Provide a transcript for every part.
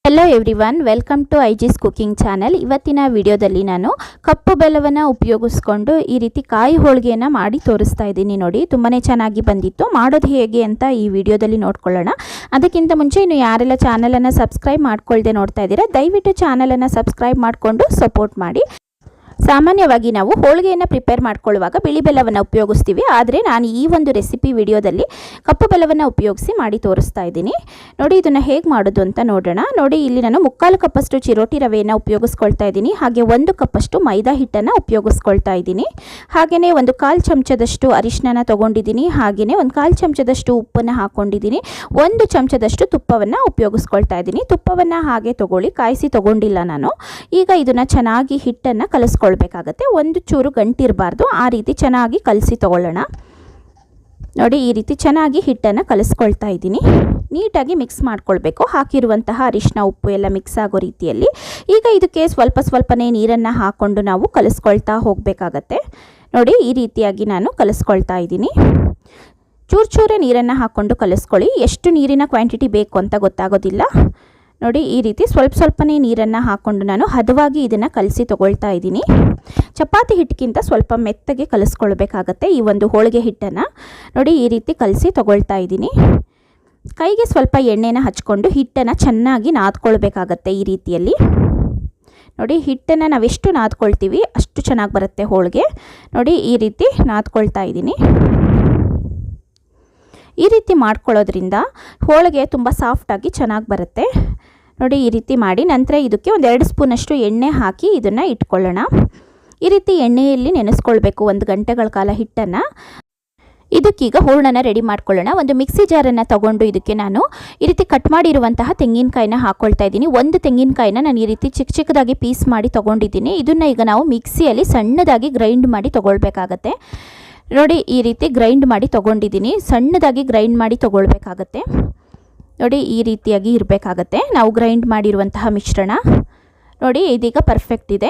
Hello everyone, welcome to ಐಜಿಸ್ cooking channel. ಇವತ್ತಿನ ವಿಡಿಯೋದಲ್ಲಿ ನಾನು ಕಪ್ಪು ಬೆಲ್ಲವನ್ನು ಉಪಯೋಗಿಸ್ಕೊಂಡು ಈ ರೀತಿ ಕಾಯಿ ಹೋಳಿಗೆಯನ್ನು ಮಾಡಿ ತೋರಿಸ್ತಾ ಇದ್ದೀನಿ. ನೋಡಿ, ತುಂಬಾ ಚೆನ್ನಾಗಿ ಬಂದಿತ್ತು. ಮಾಡೋದು ಹೇಗೆ ಅಂತ ಈ ವಿಡಿಯೋದಲ್ಲಿ ನೋಡ್ಕೊಳ್ಳೋಣ. ಅದಕ್ಕಿಂತ ಮುಂಚೆ ಇನ್ನು ಯಾರೆಲ್ಲ ಚಾನಲನ್ನು ಸಬ್ಸ್ಕ್ರೈಬ್ ಮಾಡ್ಕೊಳ್ದೆ ನೋಡ್ತಾ ಇದ್ದೀರಾ, ದಯವಿಟ್ಟು ಚಾನಲನ್ನು ಸಬ್ಸ್ಕ್ರೈಬ್ ಮಾಡಿಕೊಂಡು ಸಪೋರ್ಟ್ ಮಾಡಿ. ಸಾಮಾನ್ಯವಾಗಿ ನಾವು ಹೋಳಿಗೆಯನ್ನು ಪ್ರಿಪೇರ್ ಮಾಡ್ಕೊಳ್ಳುವಾಗ ಬಿಳಿ ಬೆಲ್ಲವನ್ನು ಉಪಯೋಗಿಸ್ತೀವಿ. ಆದರೆ ನಾನು ಈ ಒಂದು ರೆಸಿಪಿ ವಿಡಿಯೋದಲ್ಲಿ ಕಪ್ಪು ಬೆಲ್ಲವನ್ನು ಉಪಯೋಗಿಸಿ ಮಾಡಿ ತೋರಿಸ್ತಾ ಇದ್ದೀನಿ. ನೋಡಿ, ಇದನ್ನು ಹೇಗೆ ಮಾಡೋದು ಅಂತ ನೋಡೋಣ. ನೋಡಿ, ಇಲ್ಲಿ ನಾನು 3/4 ಕಪ್ಪಷ್ಟು ಚಿರೋಟಿ ರವೆಯನ್ನು ಉಪಯೋಗಿಸ್ಕೊಳ್ತಾ ಇದ್ದೀನಿ. ಹಾಗೆ 1 ಕಪ್ಪಷ್ಟು ಮೈದಾ ಹಿಟ್ಟನ್ನು ಉಪಯೋಗಿಸ್ಕೊಳ್ತಾ ಇದ್ದೀನಿ. ಹಾಗೆಯೇ 1/4 ಚಮಚದಷ್ಟು ಅರಿಶಿನ ತೊಗೊಂಡಿದ್ದೀನಿ. ಹಾಗೆಯೇ 1/4 ಚಮಚದಷ್ಟು ಉಪ್ಪನ್ನು ಹಾಕ್ಕೊಂಡಿದ್ದೀನಿ. 1 ಚಮಚದಷ್ಟು ತುಪ್ಪವನ್ನು ಉಪಯೋಗಿಸ್ಕೊಳ್ತಾ ಇದ್ದೀನಿ. ತುಪ್ಪವನ್ನು ಹಾಗೆ ತೊಗೊಳ್ಳಿ, ಕಾಯಿಸಿ ತೊಗೊಂಡಿಲ್ಲ ನಾನು. ಈಗ ಇದನ್ನು ಚೆನ್ನಾಗಿ ಹಿಟ್ಟನ್ನು ಕಲಿಸ್ಕೊಳ್ಬೇಕಾಗತ್ತೆ. ಒಂದು ಚೂರು ಗಂಟಿರಬಾರ್ದು, ಆ ರೀತಿ ಚೆನ್ನಾಗಿ ಕಲಸಿ ತಗೊಳ್ಳೋಣ. ನೋಡಿ, ಈ ರೀತಿ ಚೆನ್ನಾಗಿ ಹಿಟ್ಟನ್ನು ಕಲಿಸ್ಕೊಳ್ತಾ ಇದ್ದೀನಿ. ನೀಟಾಗಿ ಮಿಕ್ಸ್ ಮಾಡ್ಕೊಳ್ಬೇಕು. ಹಾಕಿರುವಂತಹ ಅರಿಶಿನ ಉಪ್ಪು ಎಲ್ಲ ಮಿಕ್ಸ್ ಆಗೋ ರೀತಿಯಲ್ಲಿ. ಈಗ ಇದಕ್ಕೆ ಸ್ವಲ್ಪನೇ ನೀರನ್ನು ಹಾಕ್ಕೊಂಡು ನಾವು ಕಲಿಸ್ಕೊಳ್ತಾ ಹೋಗಬೇಕಾಗತ್ತೆ. ನೋಡಿ, ಈ ರೀತಿಯಾಗಿ ನಾನು ಕಲಿಸ್ಕೊಳ್ತಾ ಇದ್ದೀನಿ. ಚೂರೇ ನೀರನ್ನು ಹಾಕ್ಕೊಂಡು ಕಲಿಸ್ಕೊಳ್ಳಿ. ಎಷ್ಟು ನೀರಿನ ಕ್ವಾಂಟಿಟಿ ಬೇಕು ಅಂತ ಗೊತ್ತಾಗೋದಿಲ್ಲ. ನೋಡಿ, ಈ ರೀತಿ ಸ್ವಲ್ಪನೇ ನೀರನ್ನು ಹಾಕ್ಕೊಂಡು ನಾನು ಹದವಾಗಿ ಇದನ್ನು ಕಲಸಿ ತೊಗೊಳ್ತಾ ಇದ್ದೀನಿ. ಚಪಾತಿ ಹಿಟ್ಟಿಗಿಂತ ಸ್ವಲ್ಪ ಮೆತ್ತಗೆ ಕಲಿಸ್ಕೊಳ್ಬೇಕಾಗತ್ತೆ ಈ ಒಂದು ಹೋಳಿಗೆ ಹಿಟ್ಟನ್ನು. ನೋಡಿ, ಈ ರೀತಿ ಕಲಸಿ ತೊಗೊಳ್ತಾ ಇದ್ದೀನಿ. ಕೈಗೆ ಸ್ವಲ್ಪ ಎಣ್ಣೆನ ಹಚ್ಕೊಂಡು ಹಿಟ್ಟನ್ನು ಚೆನ್ನಾಗಿ ನಾದ್ಕೊಳ್ಬೇಕಾಗತ್ತೆ ಈ ರೀತಿಯಲ್ಲಿ. ನೋಡಿ, ಹಿಟ್ಟನ್ನು ನಾವೆಷ್ಟು ನಾದ್ಕೊಳ್ತೀವಿ ಅಷ್ಟು ಚೆನ್ನಾಗಿ ಬರುತ್ತೆ ಹೋಳಿಗೆ. ನೋಡಿ, ಈ ರೀತಿ ನಾದ್ಕೊಳ್ತಾ ಇದ್ದೀನಿ. ಈ ರೀತಿ ಮಾಡ್ಕೊಳ್ಳೋದ್ರಿಂದ ಹೋಳಿಗೆ ತುಂಬ ಸಾಫ್ಟಾಗಿ ಚೆನ್ನಾಗಿ ಬರುತ್ತೆ. ನೋಡಿ, ಈ ರೀತಿ ಮಾಡಿ ನಂತರ ಇದಕ್ಕೆ 2 ಸ್ಪೂನಷ್ಟು ಎಣ್ಣೆ ಹಾಕಿ ಇದನ್ನು ಇಟ್ಕೊಳ್ಳೋಣ. ಈ ರೀತಿ ಎಣ್ಣೆಯಲ್ಲಿ ನೆನೆಸ್ಕೊಳ್ಬೇಕು 1 ಗಂಟೆಗಳ ಕಾಲ ಹಿಟ್ಟನ್ನು. ಇದಕ್ಕೀಗ ಹೂರಣನ ರೆಡಿ ಮಾಡ್ಕೊಳ್ಳೋಣ. ಒಂದು ಮಿಕ್ಸಿ ಜಾರನ್ನು ತಗೊಂಡು ಇದಕ್ಕೆ ನಾನು ಈ ರೀತಿ ಕಟ್ ಮಾಡಿರುವಂತಹ ತೆಂಗಿನಕಾಯಿನ ಹಾಕ್ಕೊಳ್ತಾ ಇದ್ದೀನಿ. 1 ತೆಂಗಿನಕಾಯಿನ ನಾನು ಈ ರೀತಿ ಚಿಕ್ಕದಾಗಿ ಪೀಸ್ ಮಾಡಿ ತೊಗೊಂಡಿದ್ದೀನಿ. ಇದನ್ನು ಈಗ ನಾವು ಮಿಕ್ಸಿಯಲ್ಲಿ ಸಣ್ಣದಾಗಿ ಗ್ರೈಂಡ್ ಮಾಡಿ ತೊಗೊಳ್ಬೇಕಾಗತ್ತೆ. ನೋಡಿ, ಈ ರೀತಿ ಗ್ರೈಂಡ್ ಮಾಡಿ ತೊಗೊಂಡಿದ್ದೀನಿ. ಸಣ್ಣದಾಗಿ ಗ್ರೈಂಡ್ ಮಾಡಿ ತೊಗೊಳ್ಬೇಕಾಗತ್ತೆ. ನೋಡಿ, ಈ ರೀತಿಯಾಗಿ ಇರಬೇಕಾಗತ್ತೆ ನಾವು ಗ್ರೈಂಡ್ ಮಾಡಿರುವಂತಹ ಮಿಶ್ರಣ. ನೋಡಿ, ಇದೀಗ ಪರ್ಫೆಕ್ಟ್ ಇದೆ.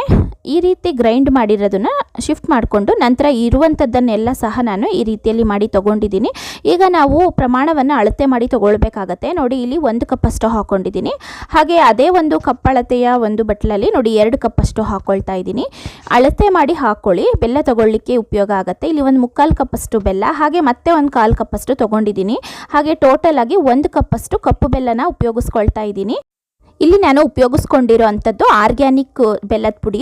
ಈ ರೀತಿ ಗ್ರೈಂಡ್ ಮಾಡಿರೋದನ್ನು ಶಿಫ್ಟ್ ಮಾಡಿಕೊಂಡು ನಂತರ ಇರುವಂಥದ್ದನ್ನೆಲ್ಲ ಸಹ ನಾನು ಈ ರೀತಿಯಲ್ಲಿ ಮಾಡಿ ತೊಗೊಂಡಿದ್ದೀನಿ. ಈಗ ನಾವು ಪ್ರಮಾಣವನ್ನು ಅಳತೆ ಮಾಡಿ ತೊಗೊಳ್ಬೇಕಾಗತ್ತೆ. ನೋಡಿ, ಇಲ್ಲಿ 1 ಕಪ್ಪಷ್ಟು ಹಾಕ್ಕೊಂಡಿದ್ದೀನಿ. ಹಾಗೆ ಅದೇ ಒಂದು ಕಪ್ಪಳತೆಯ ಒಂದು ಬಟ್ಲಲ್ಲಿ ನೋಡಿ 2 ಕಪ್ಪಷ್ಟು ಹಾಕ್ಕೊಳ್ತಾ ಇದ್ದೀನಿ. ಅಳತೆ ಮಾಡಿ ಹಾಕ್ಕೊಳ್ಳಿ, ಬೆಲ್ಲ ತೊಗೊಳ್ಳಿಕ್ಕೆ ಉಪಯೋಗ ಆಗುತ್ತೆ. ಇಲ್ಲಿ 1/4 ಕಪ್ಪಷ್ಟು ಬೆಲ್ಲ, ಹಾಗೆ ಮತ್ತೆ 1/4 ಕಪ್ಪಷ್ಟು ತೊಗೊಂಡಿದ್ದೀನಿ. ಹಾಗೆ ಟೋಟಲ್ ಆಗಿ 1 ಕಪ್ಪಷ್ಟು ಕಪ್ಪು ಬೆಲ್ಲನ ಉಪಯೋಗಿಸ್ಕೊಳ್ತಾ ಇದ್ದೀನಿ. ಇಲ್ಲಿ ನಾನು ಉಪಯೋಗಿಸ್ಕೊಂಡಿರೋ ಅಂಥದ್ದು ಆರ್ಗ್ಯಾನಿಕ್ ಬೆಲ್ಲದ ಪುಡಿ.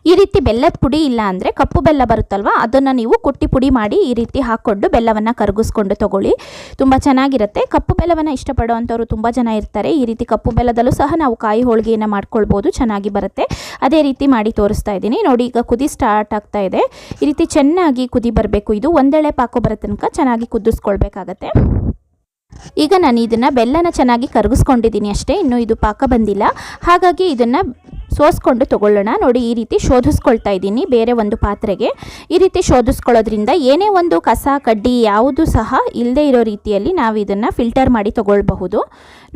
ಈ ರೀತಿ ಬೆಲ್ಲದ ಪುಡಿ ಇಲ್ಲ ಅಂದರೆ ಕಪ್ಪು ಬೆಲ್ಲ ಬರುತ್ತಲ್ವ, ಅದನ್ನು ನೀವು ಕುಟ್ಟಿ ಪುಡಿ ಮಾಡಿ ಈ ರೀತಿ ಹಾಕ್ಕೊಂಡು ಬೆಲ್ಲವನ್ನು ಕರಗಿಸ್ಕೊಂಡು ತೊಗೊಳ್ಳಿ. ತುಂಬ ಚೆನ್ನಾಗಿರುತ್ತೆ. ಕಪ್ಪು ಬೆಲ್ಲವನ್ನು ಇಷ್ಟಪಡೋವಂಥವ್ರು ತುಂಬ ಜನ ಇರ್ತಾರೆ. ಈ ರೀತಿ ಕಪ್ಪು ಬೆಲ್ಲದಲ್ಲೂ ಸಹ ನಾವು ಕಾಯಿ ಹೋಳಿಗೆಯನ್ನು ಮಾಡ್ಕೊಳ್ಬೋದು, ಚೆನ್ನಾಗಿ ಬರುತ್ತೆ. ಅದೇ ರೀತಿ ಮಾಡಿ ತೋರಿಸ್ತಾ ಇದ್ದೀನಿ. ನೋಡಿ, ಈಗ ಕುದಿ ಸ್ಟಾರ್ಟ್ ಆಗ್ತಾ ಇದೆ. ಈ ರೀತಿ ಚೆನ್ನಾಗಿ ಕುದಿ ಬರಬೇಕು. ಇದು ಒಂದೆಳೆ ಪಾಕ ಬರೋ ತನಕ ಚೆನ್ನಾಗಿ ಕುದಿಸ್ಕೊಳ್ಬೇಕಾಗತ್ತೆ. ಈಗ ನಾನು ಇದನ್ನು ಬೆಲ್ಲನ ಚೆನ್ನಾಗಿ ಕರಗಿಸ್ಕೊಂಡಿದ್ದೀನಿ ಅಷ್ಟೇ, ಇನ್ನೂ ಇದು ಪಾಕ ಬಂದಿಲ್ಲ. ಹಾಗಾಗಿ ಇದನ್ನು ಸೋಸ್ಕೊಂಡು ತೊಗೊಳ್ಳೋಣ. ನೋಡಿ, ಈ ರೀತಿ ಶೋಧಿಸ್ಕೊಳ್ತಾ ಇದ್ದೀನಿ ಬೇರೆ ಒಂದು ಪಾತ್ರೆಗೆ. ಈ ರೀತಿ ಶೋಧಿಸ್ಕೊಳ್ಳೋದ್ರಿಂದ ಏನೇ ಒಂದು ಕಸ ಕಡ್ಡಿ ಯಾವುದು ಸಹ ಇಲ್ಲದೆ ಇರೋ ರೀತಿಯಲ್ಲಿ ನಾವು ಇದನ್ನು ಫಿಲ್ಟರ್ ಮಾಡಿ ತೊಗೊಳ್ಬಹುದು.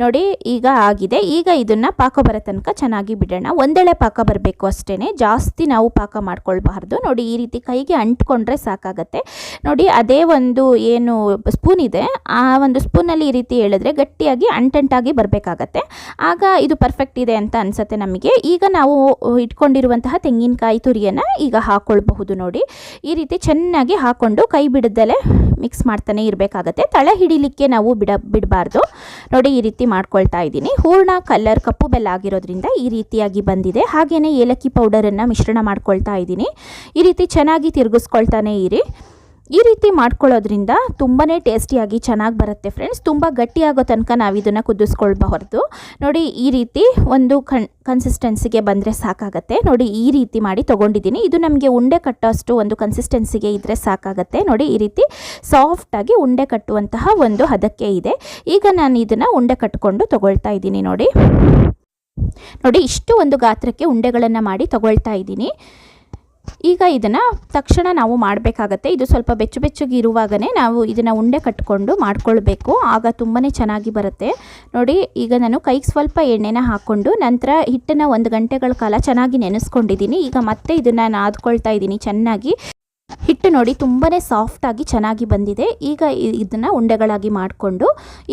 ನೋಡಿ, ಈಗ ಆಗಿದೆ. ಈಗ ಇದನ್ನು ಪಾಕ ಬರೋ ತನಕ ಚೆನ್ನಾಗಿ ಬಿಡೋಣ. ಒಂದೆಳೆ ಪಾಕ ಬರಬೇಕು ಅಷ್ಟೇ, ಜಾಸ್ತಿ ನಾವು ಪಾಕ ಮಾಡ್ಕೊಳ್ಬಾರ್ದು. ನೋಡಿ, ಈ ರೀತಿ ಕೈಗೆ ಅಂಟ್ಕೊಂಡ್ರೆ ಸಾಕಾಗತ್ತೆ. ನೋಡಿ, ಅದೇ ಒಂದು ಏನು ಸ್ಪೂನ್ ಇದೆ, ಆ ಒಂದು ಸ್ಪೂನಲ್ಲಿ ಈ ರೀತಿ ಹೇಳಿದ್ರೆ ಗಟ್ಟಿಯಾಗಿ ಅಂಟಂಟಾಗಿ ಬರಬೇಕಾಗತ್ತೆ. ಆಗ ಇದು ಪರ್ಫೆಕ್ಟ್ ಇದೆ ಅಂತ ಅನಿಸುತ್ತೆ ನಮಗೆ. ಈಗ ನಾವು ಇಟ್ಕೊಂಡಿರುವಂತಹ ತೆಂಗಿನಕಾಯಿ ತುರಿಯನ್ನು ಈಗ ಹಾಕ್ಕೊಳ್ಬಹುದು. ನೋಡಿ, ಈ ರೀತಿ ಚೆನ್ನಾಗಿ ಹಾಕ್ಕೊಂಡು ಕೈ ಬಿಡದಲ್ಲೇ ಮಿಕ್ಸ್ ಮಾಡ್ತಾನೆ ಇರಬೇಕಾಗತ್ತೆ. ತಳ ಹಿಡಿಲಿಕ್ಕೆ ನಾವು ಬಿಡಬಾರ್ದು. ನೋಡಿ, ಈ ರೀತಿ ಮಾಡ್ಕೊಳ್ತಾ ಇದ್ದೀನಿ. ಹೂರ್ಣ ಕಲರ್ ಕಪ್ಪು ಬೆಲ್ಲ ಆಗಿರೋದ್ರಿಂದ ಈ ರೀತಿಯಾಗಿ ಬಂದಿದೆ. ಹಾಗೆಯೇ ಏಲಕ್ಕಿ ಪೌಡರನ್ನು ಮಿಶ್ರಣ ಮಾಡ್ಕೊಳ್ತಾ ಇದ್ದೀನಿ. ಈ ರೀತಿ ಚೆನ್ನಾಗಿ ತಿರುಗಿಸ್ಕೊಳ್ತಾನೆ ಇರಿ. ಈ ರೀತಿ ಮಾಡ್ಕೊಳ್ಳೋದ್ರಿಂದ ತುಂಬಾ ಟೇಸ್ಟಿಯಾಗಿ ಚೆನ್ನಾಗಿ ಬರುತ್ತೆ ಫ್ರೆಂಡ್ಸ್. ತುಂಬ ಗಟ್ಟಿಯಾಗೋ ತನಕ ನಾವು ಇದನ್ನು ಕುದಿಸ್ಕೊಳ್ಬಾರ್ದು. ನೋಡಿ, ಈ ರೀತಿ ಒಂದು ಕನ್ಸಿಸ್ಟೆನ್ಸಿಗೆ ಬಂದರೆ ಸಾಕಾಗತ್ತೆ. ನೋಡಿ, ಈ ರೀತಿ ಮಾಡಿ ತೊಗೊಂಡಿದ್ದೀನಿ. ಇದು ನಮಗೆ ಉಂಡೆ ಕಟ್ಟೋಷ್ಟು ಒಂದು ಕನ್ಸಿಸ್ಟೆನ್ಸಿಗೆ ಇದ್ದರೆ ಸಾಕಾಗತ್ತೆ. ನೋಡಿ, ಈ ರೀತಿ ಸಾಫ್ಟಾಗಿ ಉಂಡೆ ಕಟ್ಟುವಂತಹ ಒಂದು ಹದಕ್ಕೆ ಇದೆ. ಈಗ ನಾನು ಇದನ್ನು ಉಂಡೆ ಕಟ್ಕೊಂಡು ತೊಗೊಳ್ತಾ ಇದ್ದೀನಿ. ನೋಡಿ, ಇಷ್ಟು ಒಂದು ಗಾತ್ರಕ್ಕೆ ಉಂಡೆಗಳನ್ನು ಮಾಡಿ ತೊಗೊಳ್ತಾ ಇದ್ದೀನಿ. ಈಗ ಇದನ್ನು ತಕ್ಷಣ ನಾವು ಮಾಡಬೇಕಾಗತ್ತೆ. ಇದು ಸ್ವಲ್ಪ ಬೆಚ್ಚಗೆ ಇರುವಾಗಲೇ ನಾವು ಇದನ್ನು ಉಂಡೆ ಕಟ್ಕೊಂಡು ಮಾಡ್ಕೊಳ್ಬೇಕು, ಆಗ ತುಂಬಾ ಚೆನ್ನಾಗಿ ಬರುತ್ತೆ. ನೋಡಿ, ಈಗ ನಾನು ಕೈಗೆ ಸ್ವಲ್ಪ ಎಣ್ಣೆನ ಹಾಕ್ಕೊಂಡು ನಂತರ ಹಿಟ್ಟನ್ನು 1 ಗಂಟೆಗಳ ಕಾಲ ಚೆನ್ನಾಗಿ ನೆನೆಸ್ಕೊಂಡಿದ್ದೀನಿ. ಈಗ ಮತ್ತೆ ಇದನ್ನು ನಾದ್ಕೊಳ್ತಾ ಇದ್ದೀನಿ ಚೆನ್ನಾಗಿ. ಹಿಟ್ಟು ನೋಡಿ ತುಂಬಾ ಸಾಫ್ಟಾಗಿ ಚೆನ್ನಾಗಿ ಬಂದಿದೆ. ಈಗ ಇದನ್ನು ಉಂಡೆಗಳಾಗಿ ಮಾಡಿಕೊಂಡು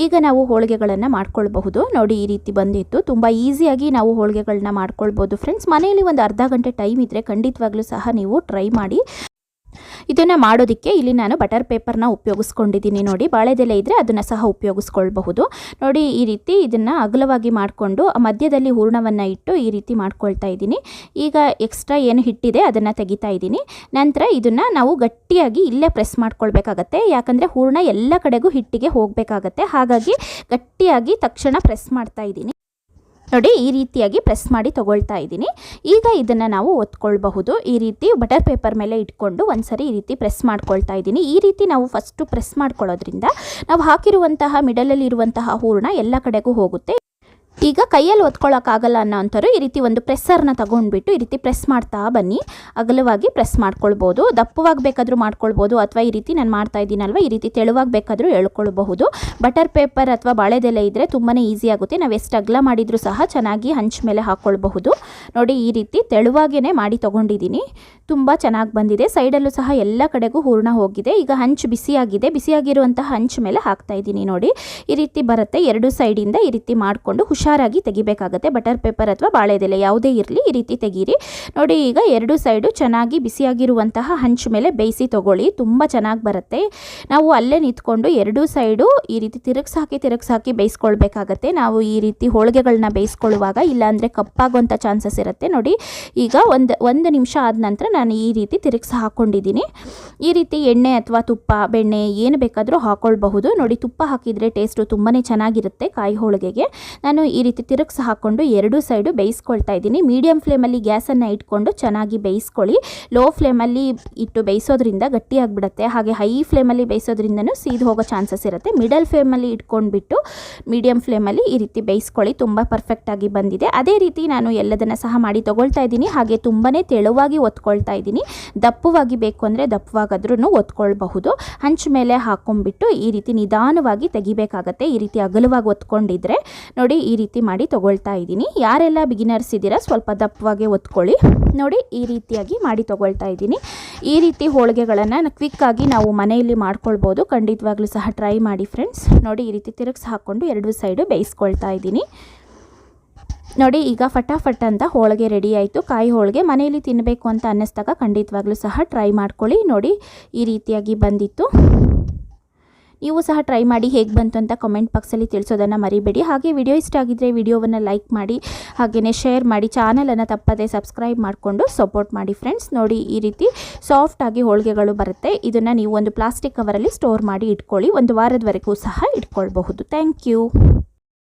ಈಗ ನಾವು ಹೋಳಿಗೆಗಳನ್ನು ಮಾಡ್ಕೊಳ್ಬಹುದು. ನೋಡಿ ಈ ರೀತಿ ಬಂದಿತ್ತು. ತುಂಬ ಈಸಿಯಾಗಿ ನಾವು ಹೋಳಿಗೆಗಳನ್ನ ಮಾಡ್ಕೊಳ್ಬೋದು ಫ್ರೆಂಡ್ಸ್. ಮನೆಯಲ್ಲಿ ಒಂದು ಅರ್ಧ ಗಂಟೆ ಟೈಮ್ ಇದ್ದರೆ ಖಂಡಿತವಾಗ್ಲೂ ಸಹ ನೀವು ಟ್ರೈ ಮಾಡಿ. ಇದನ್ನು ಮಾಡೋದಕ್ಕೆ ಇಲ್ಲಿ ನಾನು ಬಟರ್ ಪೇಪರ್ನ ಉಪಯೋಗಿಸ್ಕೊಂಡಿದ್ದೀನಿ. ನೋಡಿ ಬಾಳೆದೆಲೆ ಇದ್ದರೆ ಅದನ್ನು ಸಹ ಉಪಯೋಗಿಸ್ಕೊಳ್ಬಹುದು. ನೋಡಿ ಈ ರೀತಿ ಇದನ್ನು ಅಗಲವಾಗಿ ಮಾಡಿಕೊಂಡು ಮಧ್ಯದಲ್ಲಿ ಹೂರಣವನ್ನು ಇಟ್ಟು ಈ ರೀತಿ ಮಾಡ್ಕೊಳ್ತಾ ಇದ್ದೀನಿ. ಈಗ ಎಕ್ಸ್ಟ್ರಾ ಏನು ಹಿಟ್ಟಿದೆ ಅದನ್ನು ತೆಗಿತಾ ಇದ್ದೀನಿ. ನಂತರ ಇದನ್ನು ನಾವು ಗಟ್ಟಿಯಾಗಿ ಇಲ್ಲೇ ಪ್ರೆಸ್ ಮಾಡ್ಕೊಳ್ಬೇಕಾಗತ್ತೆ. ಯಾಕಂದರೆ ಹೂರಣ ಎಲ್ಲ ಕಡೆಗೂ ಹಿಟ್ಟಿಗೆ ಹೋಗಬೇಕಾಗತ್ತೆ. ಹಾಗಾಗಿ ಗಟ್ಟಿಯಾಗಿ ತಕ್ಷಣ ಪ್ರೆಸ್ ಮಾಡ್ತಾ ಇದ್ದೀನಿ. ನೋಡಿ ಈ ರೀತಿಯಾಗಿ ಪ್ರೆಸ್ ಮಾಡಿ ತಗೊಳ್ತಾ ಇದ್ದೀನಿ. ಈಗ ಇದನ್ನು ನಾವು ಒತ್ಕೊಳ್ಬಹುದು. ಈ ರೀತಿ ಬಟರ್ ಪೇಪರ್ ಮೇಲೆ ಇಟ್ಕೊಂಡು ಒಂದ್ಸರಿ ಈ ರೀತಿ ಪ್ರೆಸ್ ಮಾಡ್ಕೊಳ್ತಾ ಇದ್ದೀನಿ. ಈ ರೀತಿ ನಾವು ಫಸ್ಟು ಪ್ರೆಸ್ ಮಾಡ್ಕೊಳ್ಳೋದ್ರಿಂದ ನಾವು ಹಾಕಿರುವಂತಹ ಮಿಡಲಲ್ಲಿ ಇರುವಂತಹ ಹೂರಣ ಎಲ್ಲ ಕಡೆಗೂ ಹೋಗುತ್ತೆ. ಈಗ ಕೈಯಲ್ಲಿ ಒತ್ಕೊಳ್ಳೋಕ್ಕಾಗಲ್ಲ ಅನ್ನೋ ಅಂಥವ್ರು ಈ ರೀತಿ ಒಂದು ಪ್ರೆಸ್ಸರ್ನ ತೊಗೊಂಡ್ಬಿಟ್ಟು ಈ ರೀತಿ ಪ್ರೆಸ್ ಮಾಡ್ತಾ ಬನ್ನಿ. ಅಗಲವಾಗಿ ಪ್ರೆಸ್ ಮಾಡ್ಕೊಳ್ಬೋದು. ದಪ್ಪವಾಗಿ ಬೇಕಾದರೂ ಮಾಡ್ಕೊಳ್ಬೋದು, ಅಥವಾ ಈ ರೀತಿ ನಾನು ಮಾಡ್ತಾ ಇದ್ದೀನಲ್ವ ಈ ರೀತಿ ತೆಳುವಾಗಿ ಬೇಕಾದರೂ ಎಳ್ಕೊಳ್ಬಹುದು. ಬಟರ್ ಪೇಪರ್ ಅಥವಾ ಬಾಳೆದೆಲೆ ಇದ್ದರೆ ತುಂಬಾ ಈಸಿ ಆಗುತ್ತೆ. ನಾವು ಎಷ್ಟು ಅಗಲ ಮಾಡಿದರೂ ಸಹ ಚೆನ್ನಾಗಿ ಹಂಚ್ ಮೇಲೆ ಹಾಕ್ಕೊಳ್ಬಹುದು. ನೋಡಿ ಈ ರೀತಿ ತೆಳುವಾಗೇ ಮಾಡಿ ತೊಗೊಂಡಿದ್ದೀನಿ. ತುಂಬ ಚೆನ್ನಾಗಿ ಬಂದಿದೆ. ಸೈಡಲ್ಲೂ ಸಹ ಎಲ್ಲ ಕಡೆಗೂ ಹೂರಣ ಹೋಗಿದೆ. ಈಗ ಹಂಚು ಬಿಸಿಯಾಗಿದೆ. ಬಿಸಿಯಾಗಿರುವಂತಹ ಹಂಚು ಮೇಲೆ ಹಾಕ್ತಾ ಇದ್ದೀನಿ. ನೋಡಿ ಈ ರೀತಿ ಬರುತ್ತೆ. ಎರಡು ಸೈಡಿಂದ ಈ ರೀತಿ ಮಾಡಿಕೊಂಡು ಹುಷಾರಾಗಿ ತೆಗಿಬೇಕಾಗುತ್ತೆ. ಬಟರ್ ಪೇಪರ್ ಅಥವಾ ಬಾಳೆದೆಲೆ ಯಾವುದೇ ಇರಲಿ ಈ ರೀತಿ ತೆಗೀರಿ. ನೋಡಿ ಈಗ ಎರಡು ಸೈಡು ಚೆನ್ನಾಗಿ ಬಿಸಿಯಾಗಿರುವಂತಹ ಹಂಚು ಮೇಲೆ ಬೇಯಿಸಿ ತಗೊಳ್ಳಿ. ತುಂಬ ಚೆನ್ನಾಗಿ ಬರುತ್ತೆ. ನಾವು ಅಲ್ಲೇ ನಿಂತ್ಕೊಂಡು ಎರಡೂ ಸೈಡು ಈ ರೀತಿ ತಿರುಗಿಸಾಕಿ ಬೇಯಿಸ್ಕೊಳ್ಬೇಕಾಗತ್ತೆ. ನಾವು ಈ ರೀತಿ ಹೋಳಿಗೆಗಳನ್ನ ಬೇಯಿಸ್ಕೊಳ್ಳುವಾಗ ಇಲ್ಲಾಂದರೆ ಕಪ್ಪಾಗುವಂಥ ಚಾನ್ಸಸ್ ಇರುತ್ತೆ. ನೋಡಿ ಈಗ ಒಂದು ನಿಮಿಷ ಆದ ನಂತರ ನಾನು ಈ ರೀತಿ ತಿರುಗಿಸಿ ಹಾಕ್ಕೊಂಡಿದ್ದೀನಿ. ಈ ರೀತಿ ಎಣ್ಣೆ ಅಥವಾ ತುಪ್ಪ ಬೆಣ್ಣೆ ಏನು ಬೇಕಾದರೂ ಹಾಕ್ಕೊಳ್ಬಹುದು. ನೋಡಿ ತುಪ್ಪ ಹಾಕಿದರೆ ಟೇಸ್ಟು ತುಂಬಾ ಚೆನ್ನಾಗಿರುತ್ತೆ ಕಾಯಿ ಹೋಳಿಗೆಗೆ. ನಾನು ಈ ರೀತಿ ತಿರುಗಿಸಿ ಹಾಕ್ಕೊಂಡು ಎರಡೂ ಸೈಡು ಬೇಯಿಸ್ಕೊಳ್ತಾ ಇದ್ದೀನಿ. ಮೀಡಿಯಮ್ ಫ್ಲೇಮಲ್ಲಿ ಗ್ಯಾಸನ್ನು ಇಟ್ಕೊಂಡು ಚೆನ್ನಾಗಿ ಬೇಯಿಸ್ಕೊಳ್ಳಿ. ಲೋ ಫ್ಲೇಮಲ್ಲಿ ಇಟ್ಟು ಬೇಯಿಸೋದ್ರಿಂದ ಗಟ್ಟಿಯಾಗಿಬಿಡುತ್ತೆ. ಹಾಗೆ ಹೈ ಫ್ಲೇಮಲ್ಲಿ ಬೇಯಿಸೋದ್ರಿಂದನೂ ಸೀದು ಹೋಗೋ ಚಾನ್ಸಸ್ ಇರುತ್ತೆ. ಮಿಡಲ್ ಫ್ಲೇಮಲ್ಲಿ ಇಟ್ಕೊಂಡ್ಬಿಟ್ಟು ಮೀಡಿಯಮ್ ಫ್ಲೇಮಲ್ಲಿ ಈ ರೀತಿ ಬೇಯಿಸ್ಕೊಳ್ಳಿ. ತುಂಬ ಪರ್ಫೆಕ್ಟಾಗಿ ಬಂದಿದೆ. ಅದೇ ರೀತಿ ನಾನು ಎಲ್ಲದನ್ನು ಸಹ ಮಾಡಿ ತೊಗೊಳ್ತಾ ಇದ್ದೀನಿ. ಹಾಗೆ ತುಂಬಾ ತೆಳುವಾಗಿ ಒತ್ಕೊಳ್ತಾ ಇದ್ದೀನಿ. ದಪ್ಪವಾಗಿ ಬೇಕು ಅಂದರೆ ದಪ್ಪವಾಗಾದ್ರೂ ಒತ್ಕೊಳ್ಬಹುದು. ಹಂಚು ಮೇಲೆ ಹಾಕೊಂಡ್ಬಿಟ್ಟು ಈ ರೀತಿ ನಿಧಾನವಾಗಿ ತೆಗಿಬೇಕಾಗತ್ತೆ. ಈ ರೀತಿ ಅಗಲವಾಗಿ ಒತ್ಕೊಂಡಿದ್ರೆ ನೋಡಿ ಈ ರೀತಿ ಮಾಡಿ ತೊಗೊಳ್ತಾ ಇದ್ದೀನಿ. ಯಾರೆಲ್ಲ ಬಿಗಿನರ್ಸ್ ಇದ್ದೀರಾ ಸ್ವಲ್ಪ ದಪ್ಪವಾಗಿ ಒತ್ಕೊಳ್ಳಿ. ನೋಡಿ ಈ ರೀತಿಯಾಗಿ ಮಾಡಿ ತೊಗೊಳ್ತಾ ಇದ್ದೀನಿ. ಈ ರೀತಿ ಹೋಳಿಗೆಗಳನ್ನು ಕ್ವಿಕ್ಕಾಗಿ ನಾವು ಮನೆಯಲ್ಲಿ ಮಾಡ್ಕೊಳ್ಬೋದು. ಖಂಡಿತವಾಗ್ಲೂ ಸಹ ಟ್ರೈ ಮಾಡಿ ಫ್ರೆಂಡ್ಸ್. ನೋಡಿ ಈ ರೀತಿ ತಿರುಗಿಸಿ ಹಾಕ್ಕೊಂಡು ಎರಡು ಸೈಡು ಬೇಯಿಸ್ಕೊಳ್ತಾ ಇದ್ದೀನಿ. ನೋಡಿ ಈಗ ಫಟಾಫಟ್ ಅಂತ ಹೋಳಿಗೆ ರೆಡಿ ಆಯಿತು. ಕಾಯಿ ಹೋಳಿಗೆ ಮನೆಯಲ್ಲಿ ತಿನ್ನಬೇಕು ಅಂತ ಅನ್ನಿಸ್ದಾಗ ಖಂಡಿತವಾಗ್ಲೂ ಸಹ ಟ್ರೈ ಮಾಡ್ಕೊಳ್ಳಿ. ನೋಡಿ ಈ ರೀತಿಯಾಗಿ ಬಂದಿತ್ತು. ನೀವು ಸಹ ಟ್ರೈ ಮಾಡಿ ಹೇಗೆ ಬಂತು ಅಂತ ಕಮೆಂಟ್ ಬಾಕ್ಸಲ್ಲಿ ತಿಳಿಸೋದನ್ನು ಮರಿಬೇಡಿ. ಹಾಗೆ ವಿಡಿಯೋ ಇಷ್ಟ ಆಗಿದ್ದರೆ ವಿಡಿಯೋವನ್ನು ಲೈಕ್ ಮಾಡಿ, ಹಾಗೆಯೇ ಶೇರ್ ಮಾಡಿ, ಚಾನಲನ್ನು ತಪ್ಪದೆ ಸಬ್ಸ್ಕ್ರೈಬ್ ಮಾಡಿಕೊಂಡು ಸಪೋರ್ಟ್ ಮಾಡಿ ಫ್ರೆಂಡ್ಸ್. ನೋಡಿ ಈ ರೀತಿ ಸಾಫ್ಟಾಗಿ ಹೋಳಿಗೆಗಳು ಬರುತ್ತೆ. ಇದನ್ನು ನೀವು ಒಂದು ಪ್ಲಾಸ್ಟಿಕ್ ಕವರಲ್ಲಿ ಸ್ಟೋರ್ ಮಾಡಿ ಇಟ್ಕೊಳ್ಳಿ. ಒಂದು ವಾರದವರೆಗೂ ಸಹ ಇಟ್ಕೊಳ್ಬಹುದು. Thank you.